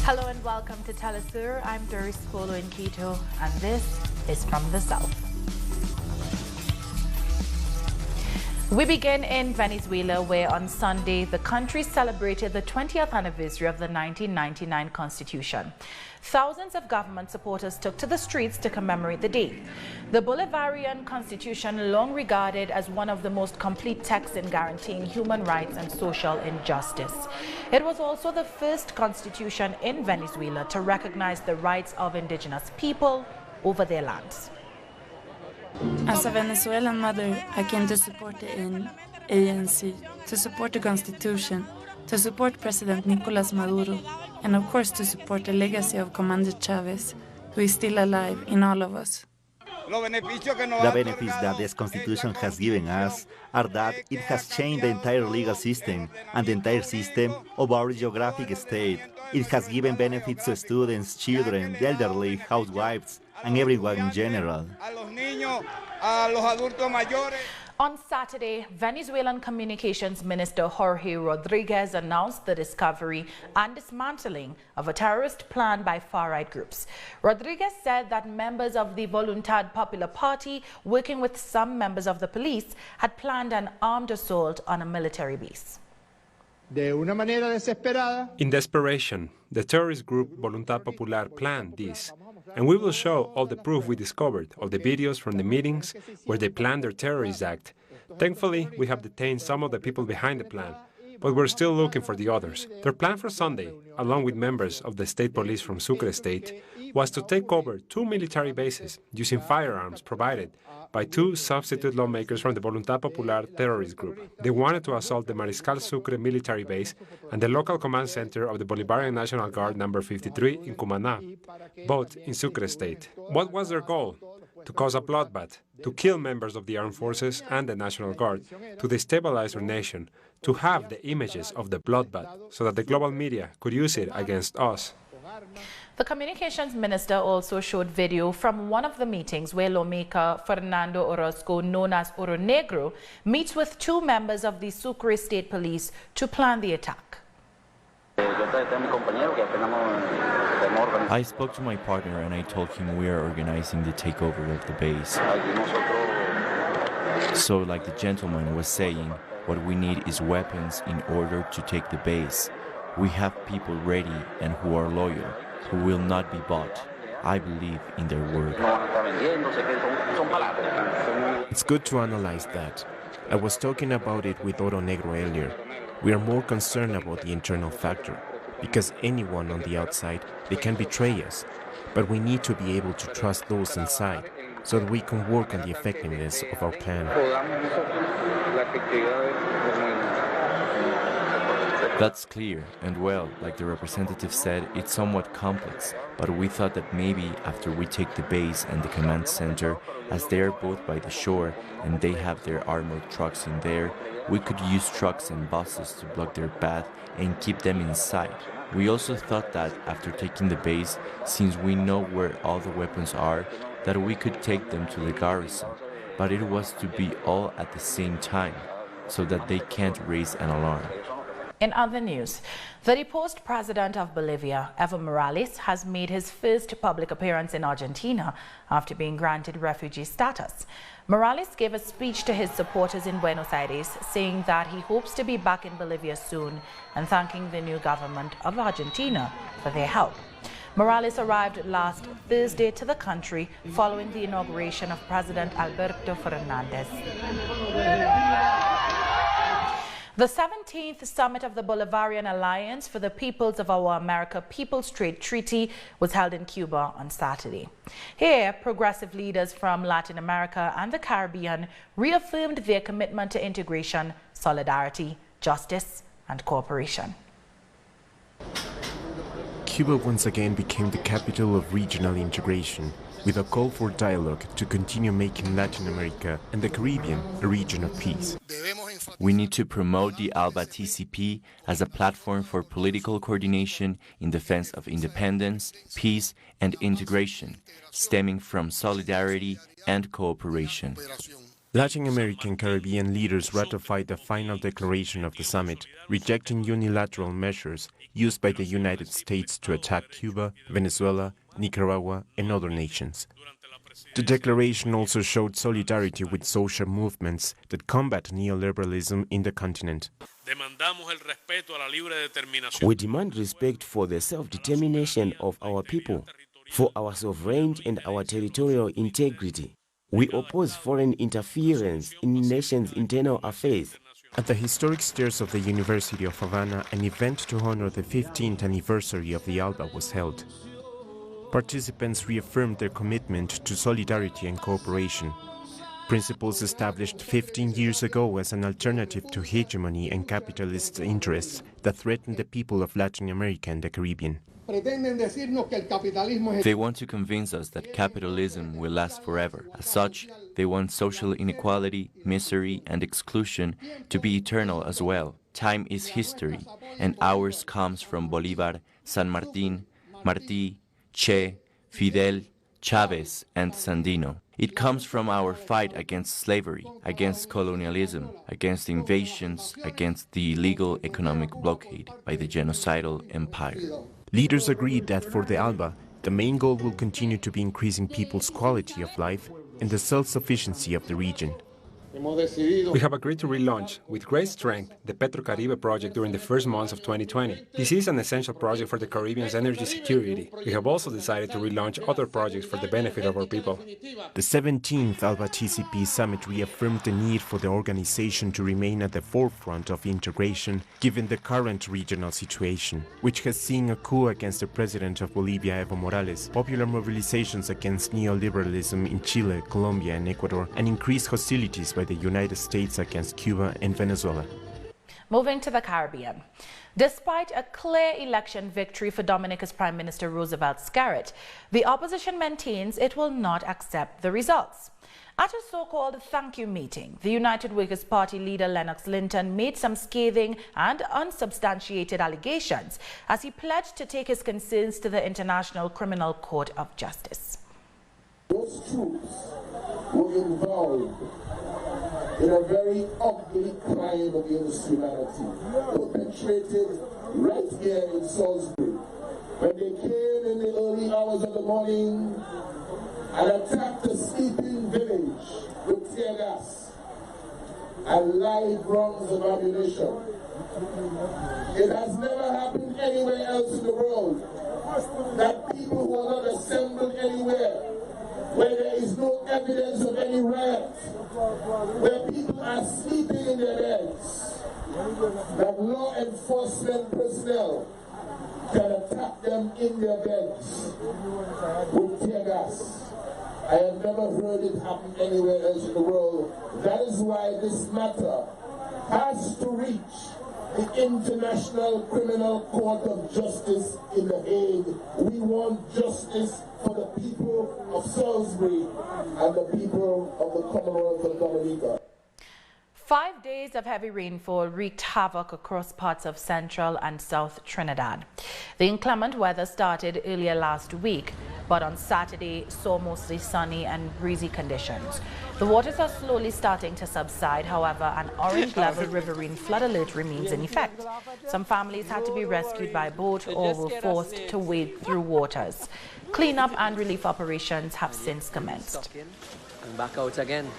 Hello and welcome to Telesur. I'm Doris Polo in Quito, and this is From the South. We begin in Venezuela, where on Sunday the country celebrated the 20th anniversary of the 1999 Constitution. Thousands of government supporters took to the streets to commemorate the day. The Bolivarian Constitution, long regarded as one of the most complete texts in guaranteeing human rights and social injustice. It was also the first constitution in Venezuela to recognize the rights of indigenous people over their lands. As a Venezuelan mother, I came to support the ANC, to support the Constitution, to support President Nicolás Maduro, and of course to support the legacy of Commander Chavez, who is still alive in all of us. The benefits that this Constitution has given us are that it has changed the entire legal system and the entire system of our geographic state. It has given benefits to students, children, the elderly, housewives, and everyone in general. On Saturday, Venezuelan Communications Minister Jorge Rodriguez announced the discovery and dismantling of a terrorist plan by far-right groups. Rodriguez said that members of the Voluntad Popular Party, working with some members of the police, had planned an armed assault on a military base. In desperation, the terrorist group Voluntad Popular planned this, and we will show all the proof we discovered of the videos from the meetings where they planned their terrorist act. Thankfully, we have detained some of the people behind the plan, but we're still looking for the others. Their plan for Sunday, along with members of the state police from Sucre state, was to take over 2 military bases using firearms provided by 2 substitute lawmakers from the Voluntad Popular terrorist group. They wanted to assault the Mariscal Sucre military base and the local command center of the Bolivarian National Guard No. 53 in Cumaná, both in Sucre state. What was their goal? To cause a bloodbath, to kill members of the armed forces and the National Guard, to destabilize our nation, to have the images of the bloodbath so that the global media could use it against us. The communications minister also showed video from one of the meetings where lawmaker Fernando Orozco, known as Oro Negro, meets with 2 members of the Sucre State Police to plan the attack. I spoke to my partner and I told him we are organizing the takeover of the base. So, like the gentleman was saying, what we need is weapons in order to take the base. We have people ready and who are loyal, who will not be bought. I believe in their word. It's good to analyze that. I was talking about it with Oro Negro earlier. We are more concerned about the internal factor, because anyone on the outside, they can betray us. But we need to be able to trust those inside, so that we can work on the effectiveness of our plan. That's clear, and well, like the representative said, it's somewhat complex, but we thought that maybe after we take the base and the command center, as they are both by the shore and they have their armored trucks in there, we could use trucks and buses to block their path and keep them inside. We also thought that after taking the base, since we know where all the weapons are, that we could take them to the garrison, but it was to be all at the same time, so that they can't raise an alarm. In other news, the deposed president of Bolivia, Evo Morales, has made his first public appearance in Argentina after being granted refugee status. Morales gave a speech to his supporters in Buenos Aires, saying that he hopes to be back in Bolivia soon and thanking the new government of Argentina for their help. Morales arrived last Thursday to the country following the inauguration of President Alberto Fernandez. The 17th Summit of the Bolivarian Alliance for the Peoples of Our America People's Trade Treaty was held in Cuba on Saturday. Here, progressive leaders from Latin America and the Caribbean reaffirmed their commitment to integration, solidarity, justice, and cooperation. Cuba once again became the capital of regional integration, with a call for dialogue to continue making Latin America and the Caribbean a region of peace. We need to promote the ALBA-TCP as a platform for political coordination in defense of independence, peace, and integration, stemming from solidarity and cooperation. Latin American Caribbean leaders ratified the final declaration of the summit, rejecting unilateral measures used by the United States to attack Cuba, Venezuela, Nicaragua, and other nations. The declaration also showed solidarity with social movements that combat neoliberalism in the continent. We demand respect for the self-determination of our people, for our sovereignty and our territorial integrity. We oppose foreign interference in nations' internal affairs. At the historic stairs of the University of Havana, an event to honor the 15th anniversary of the ALBA was held. Participants reaffirmed their commitment to solidarity and cooperation, principles established 15 years ago as an alternative to hegemony and capitalist interests that threaten the people of Latin America and the Caribbean. They want to convince us that capitalism will last forever. As such, they want social inequality, misery, and exclusion to be eternal as well. Time is history, and ours comes from Bolivar, San Martin, Martí, Che, Fidel, Chavez, and Sandino. It comes from our fight against slavery, against colonialism, against invasions, against the illegal economic blockade by the genocidal empire. Leaders agreed that for the ALBA, the main goal will continue to be increasing people's quality of life and the self-sufficiency of the region. We have agreed to relaunch, with great strength, the PetroCaribe project during the first months of 2020. This is an essential project for the Caribbean's energy security. We have also decided to relaunch other projects for the benefit of our people. The 17th ALBA-TCP summit reaffirmed the need for the organization to remain at the forefront of integration, given the current regional situation, which has seen a coup against the president of Bolivia, Evo Morales, popular mobilizations against neoliberalism in Chile, Colombia, and Ecuador, and increased hostilities by the United States against Cuba and Venezuela. Moving to the Caribbean. Despite a clear election victory for Dominica's Prime Minister Roosevelt Scarrett, the opposition maintains it will not accept the results. At a so-called thank you meeting, the United Workers' Party leader Lennox Linton made some scathing and unsubstantiated allegations as he pledged to take his concerns to the International Criminal Court of Justice. Those troops were involved in a very ugly crime against humanity, perpetrated right here in Salisbury, when they came in the early hours of the morning and attacked a sleeping village with tear gas and live rounds of ammunition. It has never happened anywhere else in the world that people who are not assembled anywhere, where there is no evidence of any riot, where people are sleeping in their beds, that law enforcement personnel can attack them in their beds with tear gas. I have never heard it happen anywhere else in the world. That is why this matter has to reach the International Criminal Court of Justice in The Hague. We want justice for the people of Salisbury and the people of the Commonwealth of Dominica. 5 days of heavy rainfall wreaked havoc across parts of central and south Trinidad. The inclement weather started earlier last week, but on Saturday saw mostly sunny and breezy conditions. The waters are slowly starting to subside, however, an orange-level riverine flood alert remains in effect. Some families had to be rescued by boat or were forced to wade through waters. Cleanup and relief operations have since commenced. And back out again.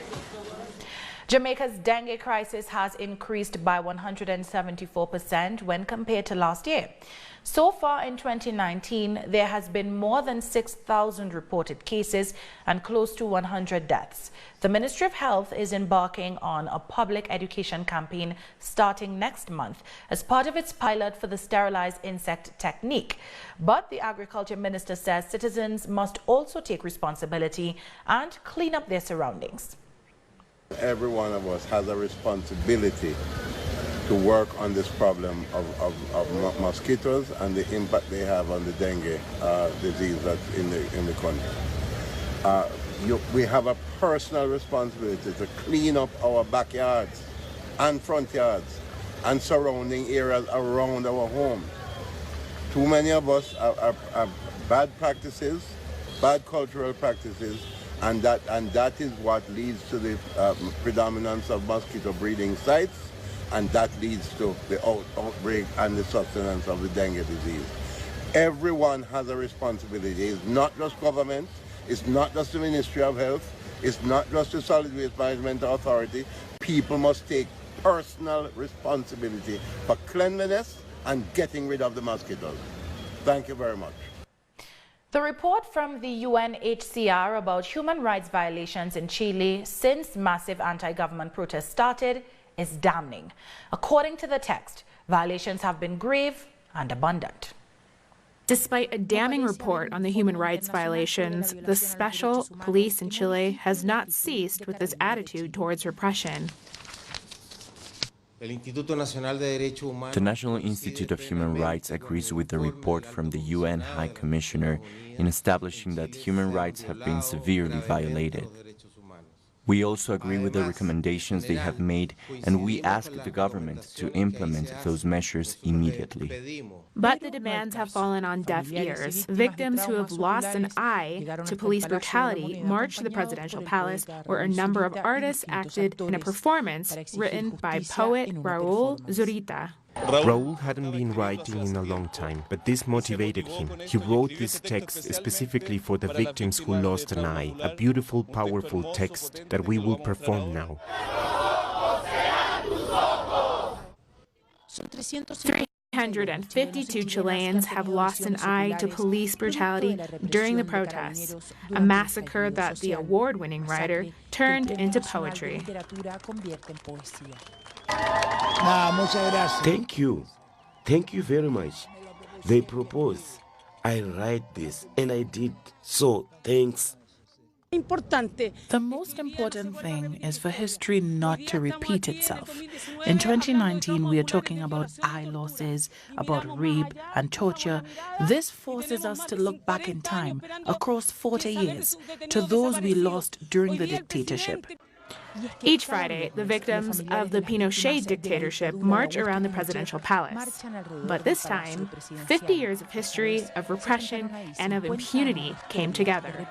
Jamaica's dengue crisis has increased by 174% when compared to last year. So far in 2019, there has been more than 6,000 reported cases and close to 100 deaths. The Ministry of Health is embarking on a public education campaign starting next month as part of its pilot for the sterilized insect technique. But the Agriculture Minister says citizens must also take responsibility and clean up their surroundings. Every one of us has a responsibility to work on this problem of mosquitoes and the impact they have on the dengue disease that's in the country. We have a personal responsibility to clean up our backyards and front yards and surrounding areas around our home. Too many of us are bad practices, bad cultural practices, And that is what leads to the predominance of mosquito breeding sites, and that leads to the outbreak and the sustenance of the dengue disease. Everyone has a responsibility. It's not just government, it's not just the Ministry of Health, it's not just the Solid Waste Management Authority. People must take personal responsibility for cleanliness and getting rid of the mosquitoes. Thank you very much. The report from the UNHCR about human rights violations in Chile since massive anti-government protests started is damning. According to the text, violations have been grave and abundant. Despite a damning report on the human rights violations, the special police in Chile has not ceased with this attitude towards repression. The National Institute of Human Rights agrees with the report from the UN High Commissioner in establishing that human rights have been severely violated. We also agree with the recommendations they have made, and we ask the government to implement those measures immediately. But the demands have fallen on deaf ears. Victims who have lost an eye to police brutality marched to the presidential palace, where a number of artists acted in a performance written by poet Raúl Zurita. Raúl hadn't been writing in a long time, but this motivated him. He wrote this text specifically for the victims who lost an eye, a beautiful, powerful text that we will perform now. 352 Chileans have lost an eye to police brutality during the protests, a massacre that the award-winning writer turned into poetry. Thank you. Thank you very much. They proposed. I write this, and I did. So, thanks. The most important thing is for history not to repeat itself. In 2019, we are talking about eye losses, about rape and torture. This forces us to look back in time, across 40 years, to those we lost during the dictatorship. Each Friday, the victims of the Pinochet dictatorship march around the presidential palace. But this time, 50 years of history, of repression, and of impunity came together.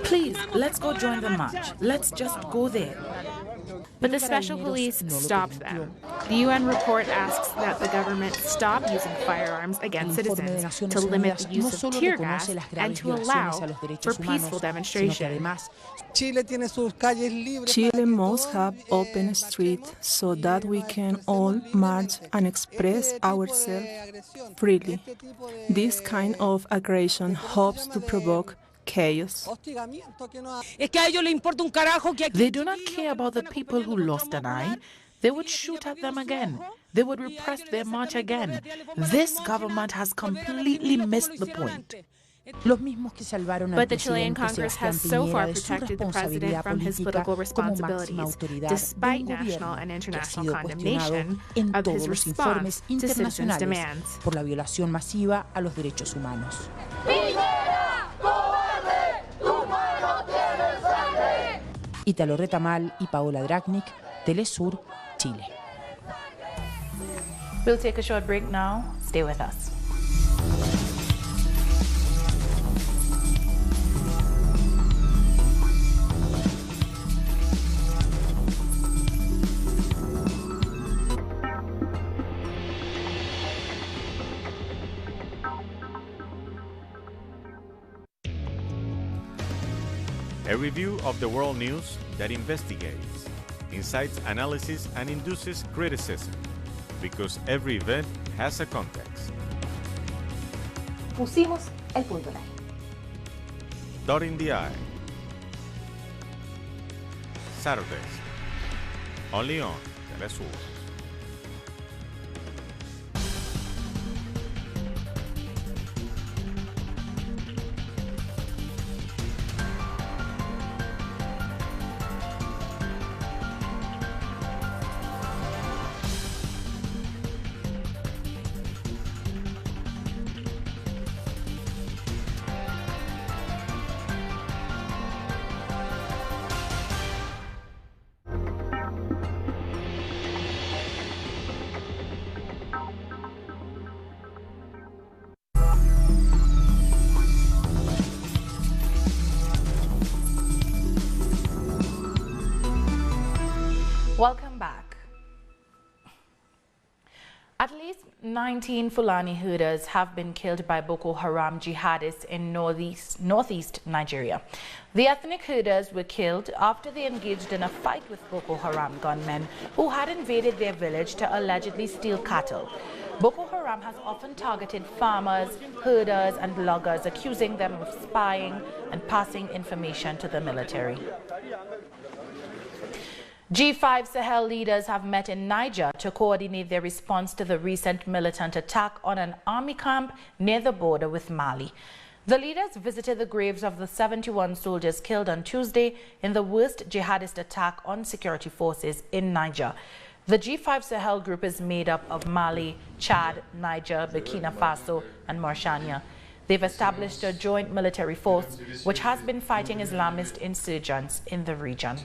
Please, let's go join the march. Let's just go there. But the special police stopped them. The UN report asks that the government stop using firearms against citizens, to limit the use of tear gas, and to allow for peaceful demonstration. Chile must have open streets so that we can all march and express ourselves freely. This kind of aggression hopes to provoke chaos. They do not care about the people who lost an eye. They would shoot at them again. They would repress their march again. This government has completely missed the point. But the Chilean Congress has so far protected the president from his political responsibilities, despite national and international condemnation of his response to citizens' demands. Italo Retamal y Paola Dragnik, Telesur, Chile. We'll take a short break now. Stay with us. A review of the world news that investigates, incites analysis, and induces criticism, because every event has a context. Pusimos el punto en I. Dotting the I. Saturdays, only on Telesur. Welcome back. At least 19 Fulani herders have been killed by Boko Haram jihadists in northeast Nigeria. The ethnic herders were killed after they engaged in a fight with Boko Haram gunmen who had invaded their village to allegedly steal cattle. Boko Haram has often targeted farmers, herders and loggers, accusing them of spying and passing information to the military. G5 Sahel leaders have met in Niger to coordinate their response to the recent militant attack on an army camp near the border with Mali. The leaders visited the graves of the 71 soldiers killed on Tuesday in the worst jihadist attack on security forces in Niger. The G5 Sahel group is made up of Mali, Chad, Niger, Burkina Faso and Mauritania. They've established a joint military force which has been fighting Islamist insurgents in the region.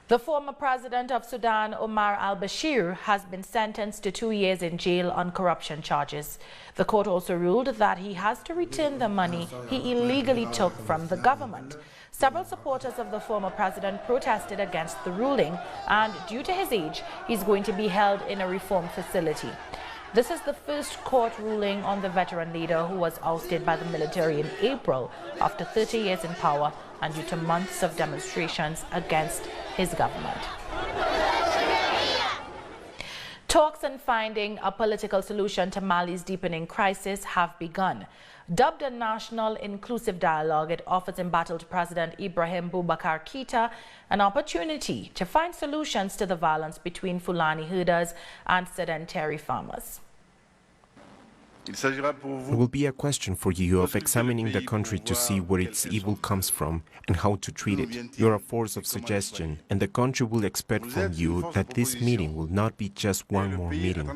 The former president of Sudan, Omar al-Bashir, has been sentenced to 2 years in jail on corruption charges. The court also ruled that he has to return the money he illegally took from the government. Several supporters of the former president protested against the ruling, and due to his age, he's going to be held in a reform facility. This is the first court ruling on the veteran leader who was ousted by the military in April after 30 years in power and due to months of demonstrations against his government. Talks on finding a political solution to Mali's deepening crisis have begun. Dubbed a national inclusive dialogue, it offers embattled President Ibrahim Boubacar Keïta an opportunity to find solutions to the violence between Fulani herders and sedentary farmers. It will be a question for you of examining the country to see where its evil comes from and how to treat it. You are a force of suggestion, and the country will expect from you that this meeting will not be just one more meeting.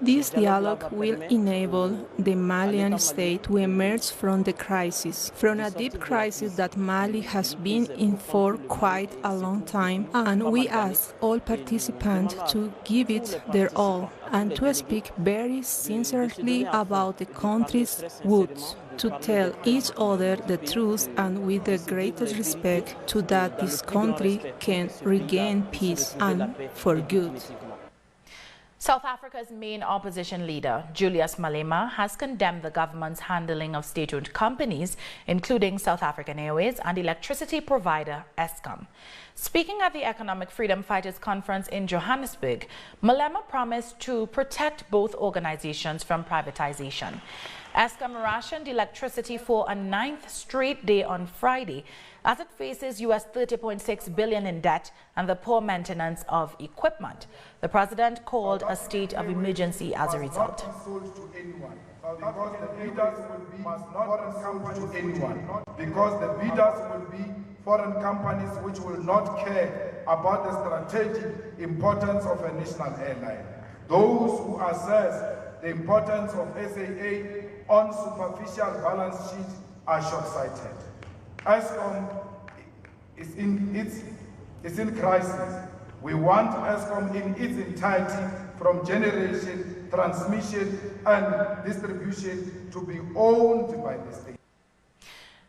This dialogue will enable the Malian state to emerge from the crisis, from a deep crisis that Mali has been in for quite a long time, and we ask all participants to give it their all and to speak very sincerely about the country's woods, to tell each other the truth and with the greatest respect so that this country can regain peace and for good. South Africa's main opposition leader, Julius Malema, has condemned the government's handling of state-owned companies, including South African Airways and electricity provider Eskom. Speaking at the Economic Freedom Fighters Conference in Johannesburg, Malema promised to protect both organizations from privatization. Eskom rationed electricity for a 9th straight day on Friday as it faces US $30.6 billion in debt and the poor maintenance of equipment. The president called a state of emergency as a result. Because the bidders will be foreign companies which will not care about the strategic importance of a national airline. Those who assess the importance of SAA on superficial balance sheets are short-sighted. Eskom is in crisis. We want Eskom in its entirety, from generation, transmission and distribution, to be owned by the state.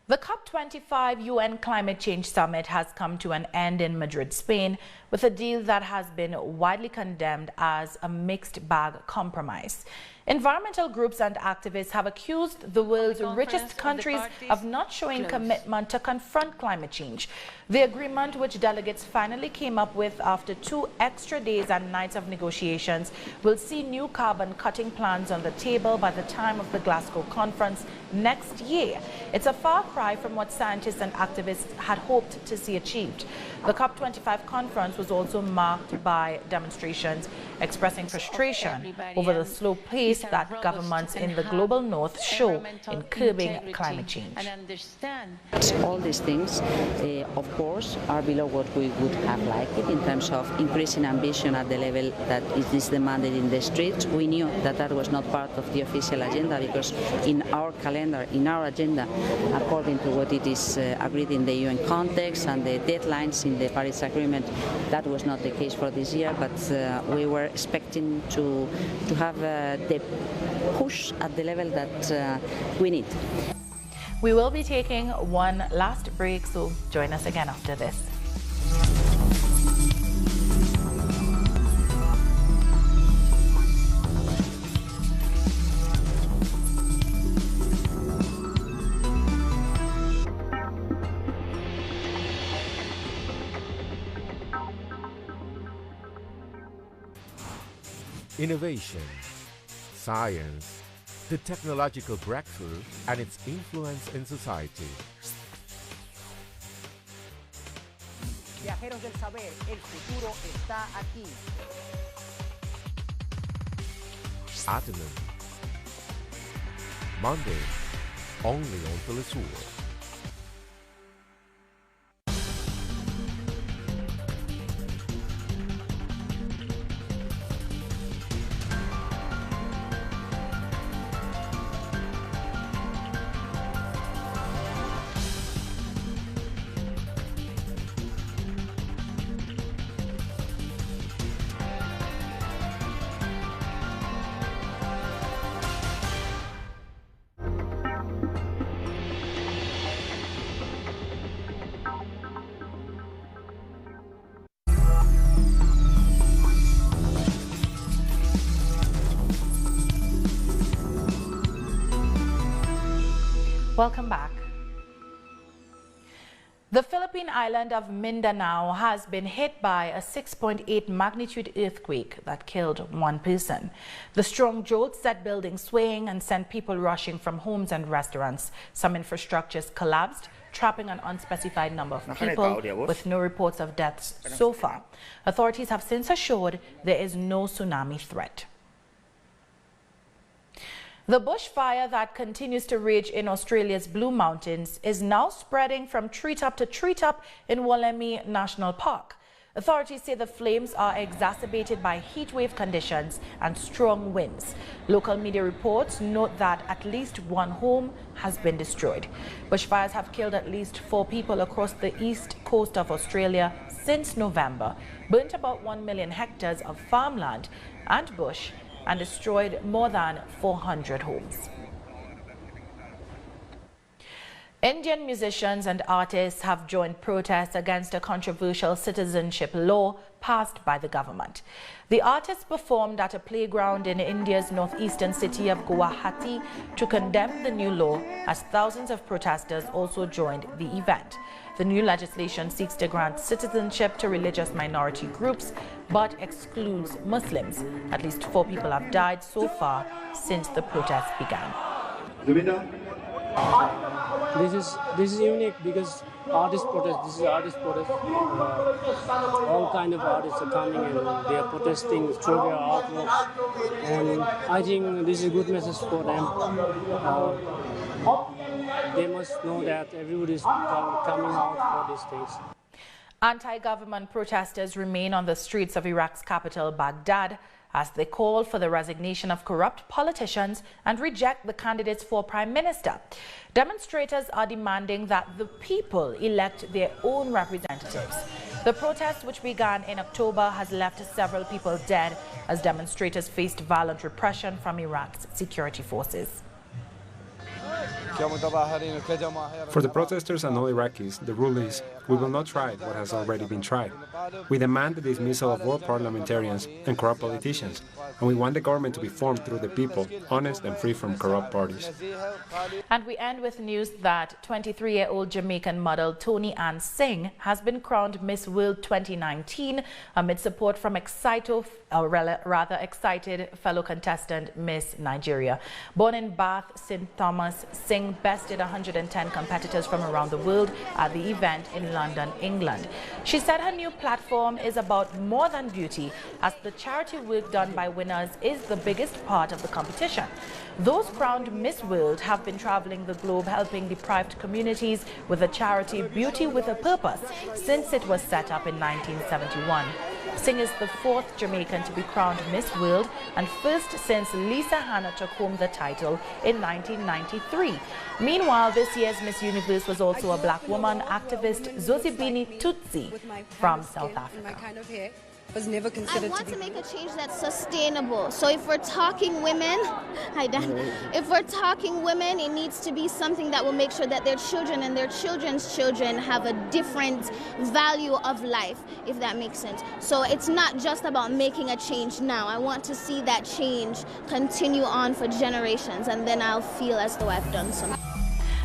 The COP25 UN Climate Change Summit has come to an end in Madrid, Spain, with a deal that has been widely condemned as a mixed bag compromise. Environmental groups and activists have accused the world's richest countries of not showing commitment to confront climate change. The agreement, which delegates finally came up with after 2 extra days and nights of negotiations, will see new carbon-cutting plans on the table by the time of the Glasgow conference next year. It's a far cry from what scientists and activists had hoped to see achieved. The COP25 conference was also marked by demonstrations expressing frustration over the slow pace that governments in the global north show in curbing climate change. All these things, of course, are below what we would have liked in terms of increasing ambition at the level that it is demanded in the streets. We knew that that was not part of the official agenda, because in our calendar, in our agenda, according to what it is agreed in the UN context and the deadlines in the Paris Agreement, that was not the case for this year, but we were expecting to have the push at the level that we need. We will be taking one last break, so join us again after this. innovation, science, the technological breakthrough, and its influence in society. Viajeros del saber, el futuro está aquí. Afternoon. Monday, only on Telesur. Welcome back. The Philippine island of Mindanao has been hit by a 6.8 magnitude earthquake that killed one person. The strong jolt set buildings swaying and sent people rushing from homes and restaurants. Some infrastructures collapsed, trapping an unspecified number of people, with no reports of deaths so far. Authorities have since assured there is no tsunami threat. The bushfire that continues to rage in Australia's Blue Mountains is now spreading from treetop to treetop in Wollemi National Park. Authorities say the flames are exacerbated by heatwave conditions and strong winds. Local media reports note that at least one home has been destroyed. Bushfires have killed at least 4 people across the east coast of Australia since November, burnt about 1 million hectares of farmland and bush, and destroyed more than 400 homes. Indian musicians and artists have joined protests against a controversial citizenship law passed by the government. The artists performed at a playground in India's northeastern city of Guwahati to condemn the new law, as thousands of protesters also joined the event. The new legislation seeks to grant citizenship to religious minority groups, but excludes Muslims. At least 4 people have died so far since the protests began. This is unique because artist protest. This is artist protest. All kind of artists are coming and they are protesting through their artworks, and I think this is a good message for them. They must know that everybody is coming out for these things. Anti-government protesters remain on the streets of Iraq's capital, Baghdad, as they call for the resignation of corrupt politicians and reject the candidates for prime minister. Demonstrators are demanding that the people elect their own representatives. The protest, which began in October, has left several people dead as demonstrators faced violent repression from Iraq's security forces. For the protesters and all Iraqis, the rule is, we will not try what has already been tried. We demand the dismissal of all parliamentarians and corrupt politicians, and we want the government to be formed through the people, honest and free from corrupt parties. And we end with news that 23-year-old Jamaican model Toni Ann Singh has been crowned Miss World 2019 amid support from excited fellow contestant Miss Nigeria. Born in Bath, St. Thomas, Singh bested 110 competitors from around the world at the event in London, England. She said her new platform is about more than beauty, as the charity work done by winners is the biggest part of the competition. Those crowned Miss World have been traveling the globe helping deprived communities with the charity Beauty with a Purpose since it was set up in 1971. Singh is the 4th Jamaican to be crowned Miss World and first since Lisa Hanna took home the title in 1993. Meanwhile, this year's Miss Universe was also a black woman, activist Zozibini Tutsi from South Africa. Was never considered to make a change that's sustainable. So if we're talking women, hi Dan, if we're talking women, it needs to be something that will make sure that their children and their children's children have a different value of life, if that makes sense. So it's not just about making a change now. I want to see that change continue on for generations, and then I'll feel as though I've done something.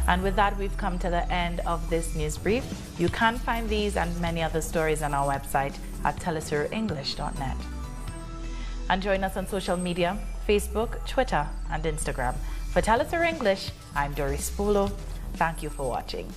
And with that, we've come to the end of this news brief. You can find these and many other stories on our website at telesurenglish.net. And join us on social media, Facebook, Twitter, and Instagram. For Tell Us Our English, I'm Doris Spulo. Thank you for watching.